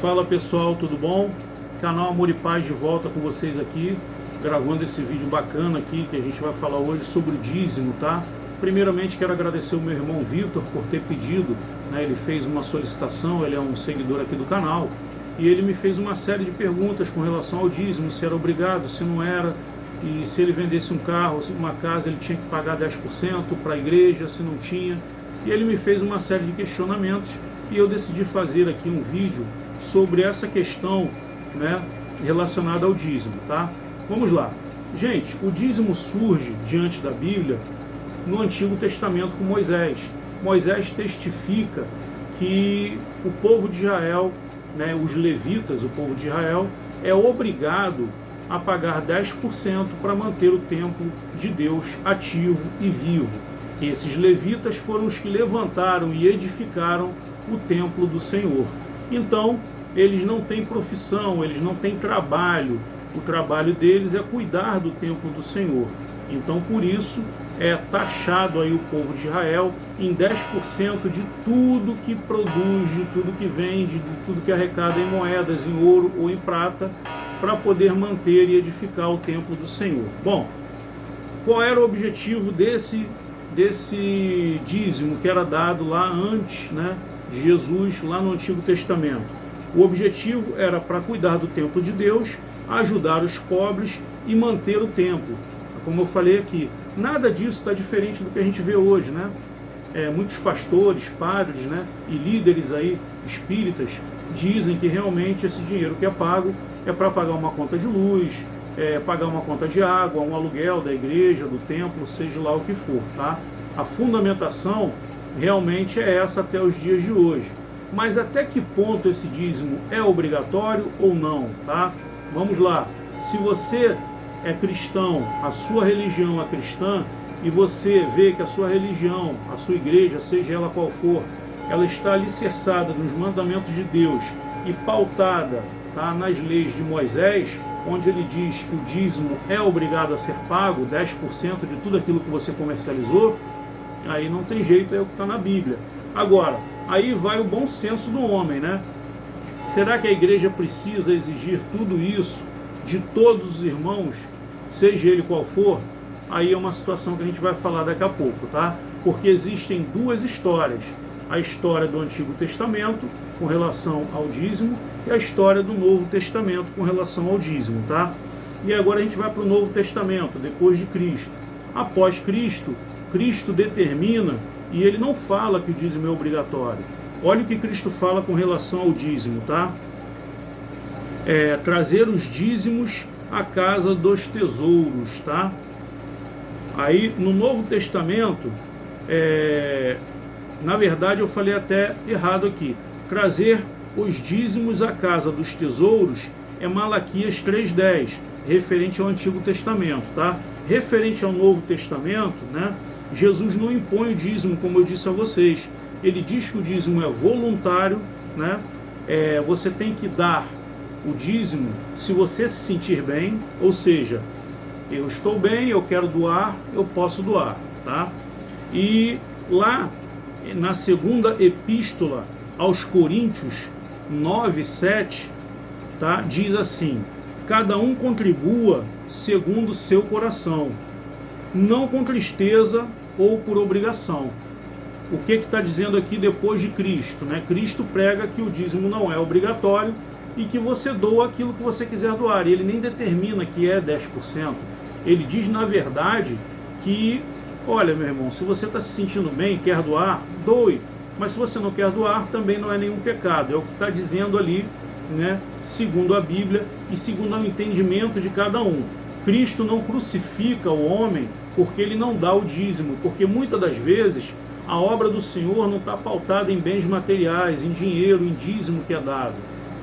Fala pessoal, tudo bom? Canal Amor e Paz de volta com vocês aqui, gravando esse vídeo bacana aqui que a gente vai falar hoje sobre o dízimo, tá? Primeiramente quero agradecer o meu irmão Vitor por ter pedido, né? Ele fez uma solicitação, ele é um seguidor aqui do canal e ele me fez uma série de perguntas com relação ao dízimo, se era obrigado, se não era, e se ele vendesse um carro, uma casa, ele tinha que pagar 10% para a igreja, se não tinha. E ele me fez uma série de questionamentos e eu decidi fazer aqui um vídeo sobre essa questão, né, relacionada ao dízimo, tá? Vamos lá. Gente, o dízimo surge diante da Bíblia no Antigo Testamento com Moisés. Moisés testifica que o povo de Israel, né, os levitas, o povo de Israel, é obrigado a pagar 10% para manter o templo de Deus ativo e vivo. E esses levitas foram os que levantaram e edificaram o templo do Senhor. Então, eles não têm profissão, eles não têm trabalho. O trabalho deles é cuidar do templo do Senhor. Então, por isso, é taxado aí o povo de Israel em 10% de tudo que produz, de tudo que vende, de tudo que arrecada em moedas, em ouro ou em prata, para poder manter e edificar o templo do Senhor. Bom, qual era o objetivo desse dízimo que era dado lá antes, né, de Jesus, lá no Antigo Testamento? O objetivo era para cuidar do templo de Deus, ajudar os pobres e manter o templo. Como eu falei aqui, nada disso está diferente do que a gente vê hoje, né? Muitos pastores, padres, né, e líderes aí espíritas dizem que realmente esse dinheiro que é pago é para pagar uma conta de luz, pagar uma conta de água, um aluguel da igreja, do templo, seja lá o que for, tá? A fundamentação realmente é essa até os dias de hoje. Mas até que ponto esse dízimo é obrigatório ou não, tá? Vamos lá. Se você é cristão, a sua religião é cristã, e você vê que a sua religião, a sua igreja, seja ela qual for, ela está alicerçada nos mandamentos de Deus e pautada, tá, nas leis de Moisés, onde ele diz que o dízimo é obrigado a ser pago, 10% de tudo aquilo que você comercializou, aí não tem jeito, é o que está na Bíblia. Agora, aí vai o bom senso do homem, né? Será que a igreja precisa exigir tudo isso de todos os irmãos, seja ele qual for? Aí é uma situação que a gente vai falar daqui a pouco, tá? Porque existem duas histórias. A história do Antigo Testamento com relação ao dízimo e a história do Novo Testamento com relação ao dízimo, tá? E agora a gente vai para o Novo Testamento, depois de Cristo. Após Cristo, Cristo determina, e ele não fala que o dízimo é obrigatório. Olha o que Cristo fala com relação ao dízimo, tá? Trazer os dízimos à casa dos tesouros, tá? Aí no Novo Testamento, na verdade eu falei até errado aqui. Trazer os dízimos à casa dos tesouros é Malaquias 3:10, referente ao Antigo Testamento, tá? Referente ao Novo Testamento, né? Jesus não impõe o dízimo, como eu disse a vocês. Ele diz que o dízimo é voluntário, né? Você tem que dar o dízimo se você se sentir bem, ou seja, eu estou bem, eu quero doar, eu posso doar, tá? E lá na segunda epístola aos Coríntios 9:7, tá? Diz assim: cada um contribua segundo o seu coração, não com tristeza ou por obrigação. O que está dizendo aqui depois de Cristo, né? Cristo prega que o dízimo não é obrigatório e que você doa aquilo que você quiser doar. E ele nem determina que é 10%. Ele diz, na verdade, que, olha, meu irmão, se você está se sentindo bem, quer doar, doe. Mas se você não quer doar, também não é nenhum pecado. É o que está dizendo ali, né? Segundo a Bíblia e segundo o entendimento de cada um. Cristo não crucifica o homem porque ele não dá o dízimo, porque muitas das vezes a obra do Senhor não está pautada em bens materiais, em dinheiro, em dízimo que é dado.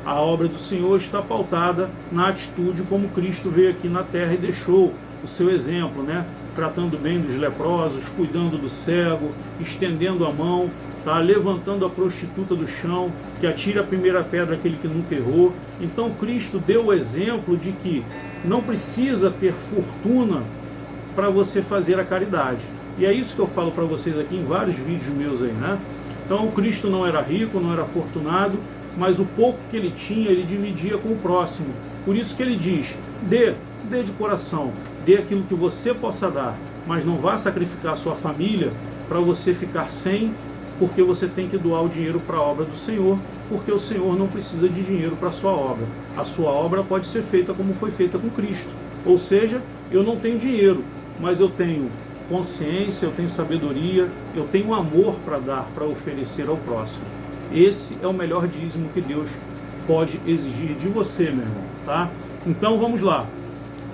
A obra do Senhor está pautada na atitude como Cristo veio aqui na terra e deixou o seu exemplo, né? Tratando bem dos leprosos, cuidando do cego, estendendo a mão, tá? Levantando a prostituta do chão, que atira a primeira pedra aquele que nunca errou. Então Cristo deu o exemplo de que não precisa ter fortuna para você fazer a caridade. E é isso que eu falo para vocês aqui em vários vídeos meus aí, né? Então Cristo não era rico, não era afortunado, mas o pouco que ele tinha, ele dividia com o próximo. Por isso que ele diz, dê de coração, dê aquilo que você possa dar, mas não vá sacrificar a sua família para você ficar sem, porque você tem que doar o dinheiro para a obra do Senhor, porque o Senhor não precisa de dinheiro para a sua obra. A sua obra pode ser feita como foi feita com Cristo. Ou seja, eu não tenho dinheiro, mas eu tenho consciência, eu tenho sabedoria, eu tenho amor para dar, para oferecer ao próximo. Esse é o melhor dízimo que Deus pode exigir de você, meu irmão, tá? Então vamos lá.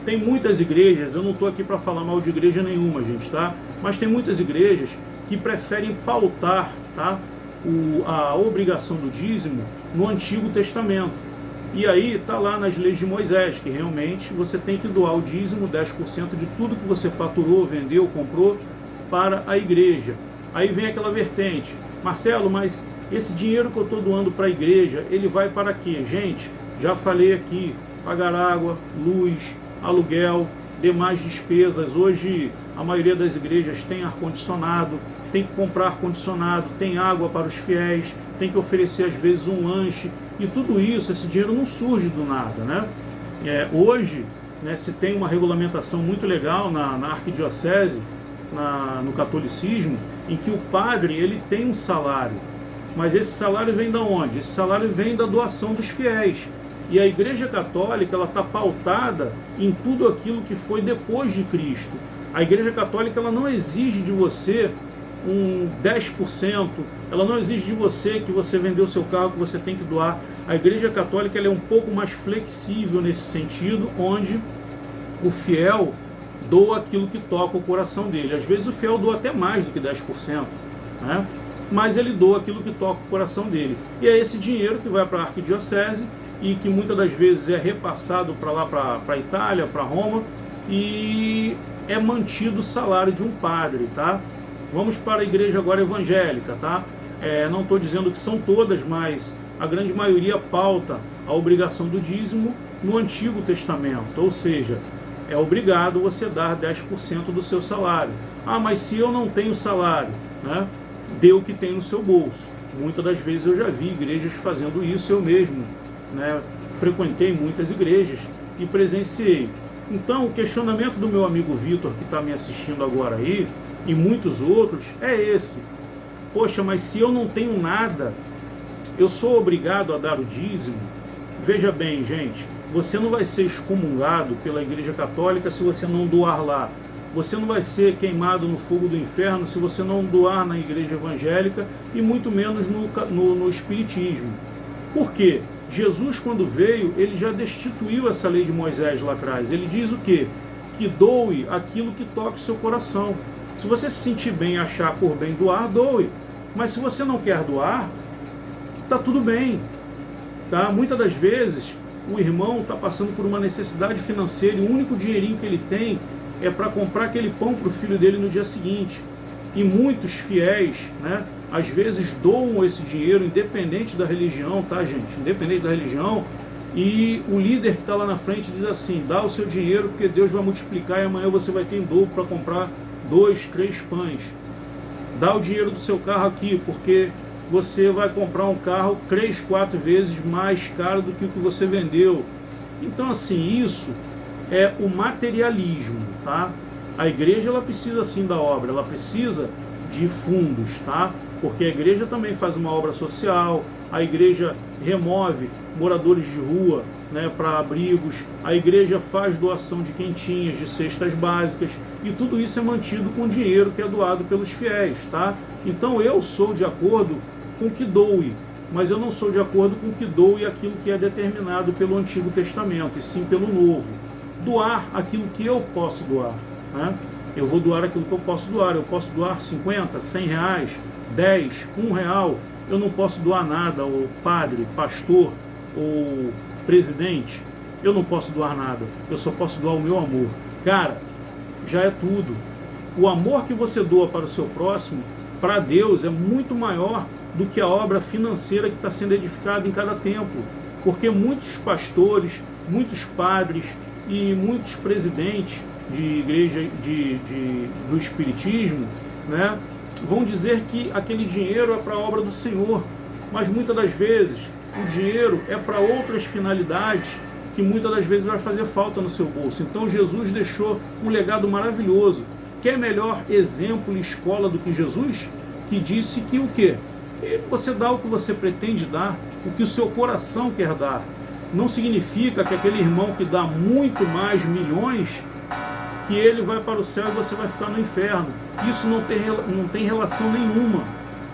Tem muitas igrejas, eu não estou aqui para falar mal de igreja nenhuma, gente, tá? Mas tem muitas igrejas que preferem pautar, tá, a obrigação do dízimo no Antigo Testamento. E aí está lá nas leis de Moisés, que realmente você tem que doar o dízimo, 10% de tudo que você faturou, vendeu, comprou, para a igreja. Aí vem aquela vertente, Marcelo, mas esse dinheiro que eu estou doando para a igreja, ele vai para quê? Gente, já falei aqui, pagar água, luz, aluguel, demais despesas. Hoje a maioria das igrejas tem ar-condicionado, tem que comprar ar-condicionado, tem água para os fiéis, tem que oferecer às vezes um lanche, e tudo isso, esse dinheiro não surge do nada, né? Hoje, né, se tem uma regulamentação muito legal na arquidiocese, no catolicismo, em que o padre ele tem um salário, mas esse salário vem de onde? Esse salário vem da doação dos fiéis. E a Igreja Católica ela está pautada em tudo aquilo que foi depois de Cristo. A Igreja Católica ela não exige de você um 10%, ela não exige de você que você vendeu o seu carro, que você tem que doar. A Igreja Católica ela é um pouco mais flexível nesse sentido, onde o fiel doa aquilo que toca o coração dele. Às vezes o fiel doa até mais do que 10%, né? Mas ele doa aquilo que toca o coração dele. E é esse dinheiro que vai para a arquidiocese e que muitas das vezes é repassado para lá, para a Itália, para Roma, e é mantido o salário de um padre, tá? Vamos para a igreja agora evangélica, tá? Não estou dizendo que são todas, mas a grande maioria pauta a obrigação do dízimo no Antigo Testamento, ou seja, é obrigado você dar 10% do seu salário. Ah, mas se eu não tenho salário, né? Dê o que tem no seu bolso. Muitas das vezes eu já vi igrejas fazendo isso, eu mesmo, né, frequentei muitas igrejas e presenciei. Então o questionamento do meu amigo Vitor, que está me assistindo agora aí, e muitos outros, é esse: poxa, mas se eu não tenho nada, eu sou obrigado a dar o dízimo? Veja bem, gente, você não vai ser excomungado pela Igreja Católica se você não doar lá. Você não vai ser queimado no fogo do inferno se você não doar na igreja evangélica, e muito menos no Espiritismo. Por quê? Jesus, quando veio, ele já destituiu essa lei de Moisés lá atrás. Ele diz o quê? Que doe aquilo que toque o seu coração. Se você se sentir bem e achar por bem doar, doe. Mas se você não quer doar, tá tudo bem. Tá? Muitas das vezes, o irmão está passando por uma necessidade financeira e o único dinheirinho que ele tem é para comprar aquele pão para o filho dele no dia seguinte. E muitos fiéis, né, às vezes doam esse dinheiro, independente da religião, tá, gente? Independente da religião. E o líder que está lá na frente diz assim: dá o seu dinheiro porque Deus vai multiplicar e amanhã você vai ter em dobro para comprar 2, 3 pães. Dá o dinheiro do seu carro aqui porque você vai comprar um carro 3, 4 vezes mais caro do que o que você vendeu. Então, assim, isso é o materialismo, tá? A igreja ela precisa sim da obra, ela precisa de fundos, tá? Porque a igreja também faz uma obra social, a igreja remove moradores de rua, né, para abrigos, a igreja faz doação de quentinhas, de cestas básicas, e tudo isso é mantido com dinheiro que é doado pelos fiéis, tá? Então eu sou de acordo com que doe, mas eu não sou de acordo com que doe aquilo que é determinado pelo Antigo Testamento, e sim pelo Novo. Doar aquilo que eu posso doar, né? Eu vou doar aquilo que eu posso doar 50, 100 reais, 10, 1 real. Eu não posso doar nada ao padre, pastor ou presidente. Eu não posso doar nada, eu só posso doar o meu amor. Cara, já é tudo. O amor que você doa para o seu próximo, para Deus, é muito maior do que a obra financeira que está sendo edificada em cada templo. Porque muitos pastores, muitos padres e muitos presidentes de igreja do Espiritismo, né, vão dizer que aquele dinheiro é para a obra do Senhor. Mas muitas das vezes o dinheiro é para outras finalidades que muitas das vezes vai fazer falta no seu bolso. Então Jesus deixou um legado maravilhoso. Quer melhor exemplo e escola do que Jesus? Que disse que o quê? Que você dá o que você pretende dar, o que o seu coração quer dar. Não significa que aquele irmão que dá muito mais milhões, que ele vai para o céu e você vai ficar no inferno. Isso não tem relação nenhuma,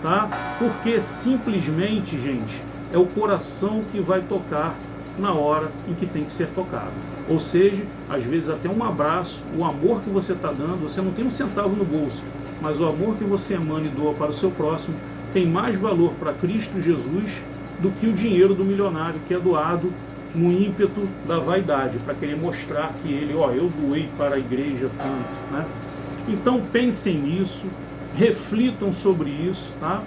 tá? Porque simplesmente, gente, é o coração que vai tocar na hora em que tem que ser tocado. Ou seja, às vezes até um abraço, o amor que você está dando, você não tem um centavo no bolso, mas o amor que você emana e doa para o seu próximo tem mais valor para Cristo Jesus do que o dinheiro do milionário que é doado no ímpeto da vaidade, para querer mostrar que ele, eu doei para a igreja tanto, né? Então pensem nisso, reflitam sobre isso, tá?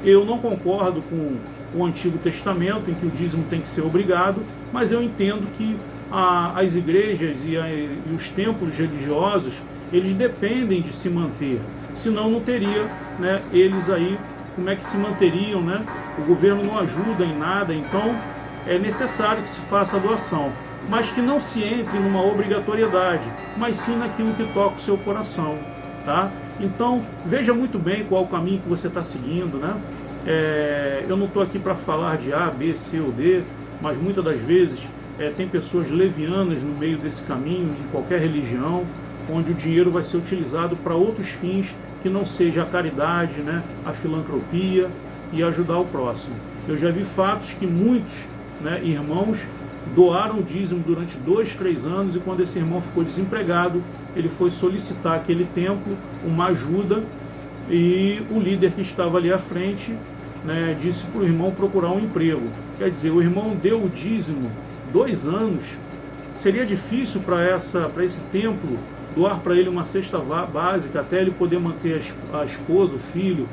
Eu não concordo com o Antigo Testamento, em que o dízimo tem que ser obrigado, mas eu entendo que as igrejas e os templos religiosos, eles dependem de se manter, senão não teria, né, eles aí, como é que se manteriam, né? O governo não ajuda em nada, então é necessário que se faça a doação, mas que não se entre numa obrigatoriedade, mas sim naquilo que toca o seu coração, tá? Então, veja muito bem qual o caminho que você está seguindo, né? Eu não estou aqui para falar de A, B, C ou D, mas muitas das vezes tem pessoas levianas no meio desse caminho, em qualquer religião, onde o dinheiro vai ser utilizado para outros fins que não seja a caridade, né, a filantropia e ajudar o próximo. Eu já vi fatos que muitos, né, irmãos doaram o dízimo durante 2, 3 anos, e quando esse irmão ficou desempregado, ele foi solicitar aquele templo uma ajuda, e o líder que estava ali à frente, né, disse para o irmão procurar um emprego. Quer dizer, o irmão deu o dízimo 2 anos. Seria difícil para esse templo doar para ele uma cesta básica até ele poder manter a esposa, o filho,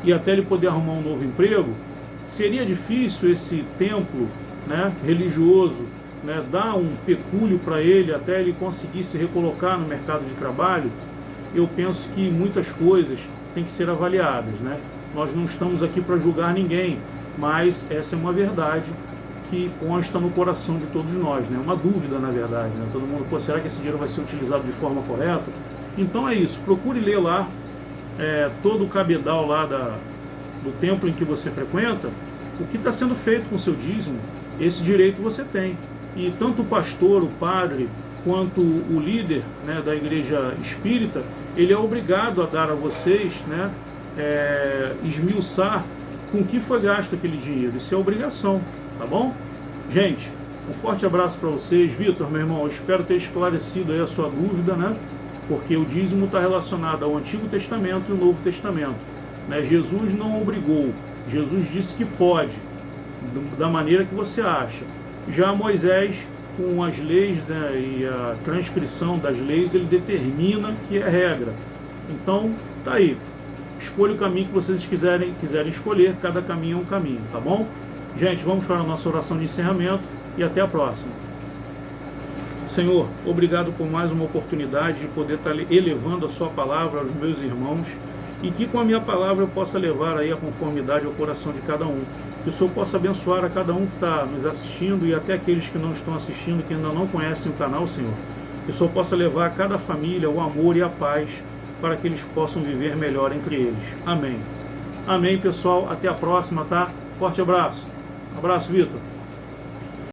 e até ele poder arrumar um novo emprego? Seria difícil esse templo, né, religioso, né, dar um pecúlio para ele até ele conseguir se recolocar no mercado de trabalho? Eu penso que muitas coisas têm que ser avaliadas, né? Nós não estamos aqui para julgar ninguém, mas essa é uma verdade que consta no coração de todos nós, né? Uma dúvida, na verdade, né? Todo mundo, será que esse dinheiro vai ser utilizado de forma correta? Então é isso, procure ler lá todo o cabedal lá do templo em que você frequenta, o que está sendo feito com o seu dízimo. Esse direito você tem. E tanto o pastor, o padre, quanto o líder, né, da igreja espírita, ele é obrigado a dar a vocês, né, esmiuçar com que foi gasto aquele dinheiro. Isso é obrigação, tá bom? Gente, um forte abraço para vocês. Vitor, meu irmão, eu espero ter esclarecido aí a sua dúvida, né? Porque o dízimo está relacionado ao Antigo Testamento e ao Novo Testamento, né? Jesus não obrigou, Jesus disse que pode, da maneira que você acha. Já Moisés, com as leis, né, e a transcrição das leis, ele determina que é regra. Então, tá aí. Escolha o caminho que vocês quiserem escolher, cada caminho é um caminho, tá bom? Gente, vamos para a nossa oração de encerramento e até a próxima. Senhor, obrigado por mais uma oportunidade de poder estar elevando a sua palavra aos meus irmãos, e que com a minha palavra eu possa levar aí a conformidade ao coração de cada um. Que o Senhor possa abençoar a cada um que está nos assistindo e até aqueles que não estão assistindo, que ainda não conhecem o canal, Senhor. Que o Senhor possa levar a cada família o amor e a paz, para que eles possam viver melhor entre eles. Amém. Amém, pessoal. Até a próxima, tá? Forte abraço. Abraço, Vitor.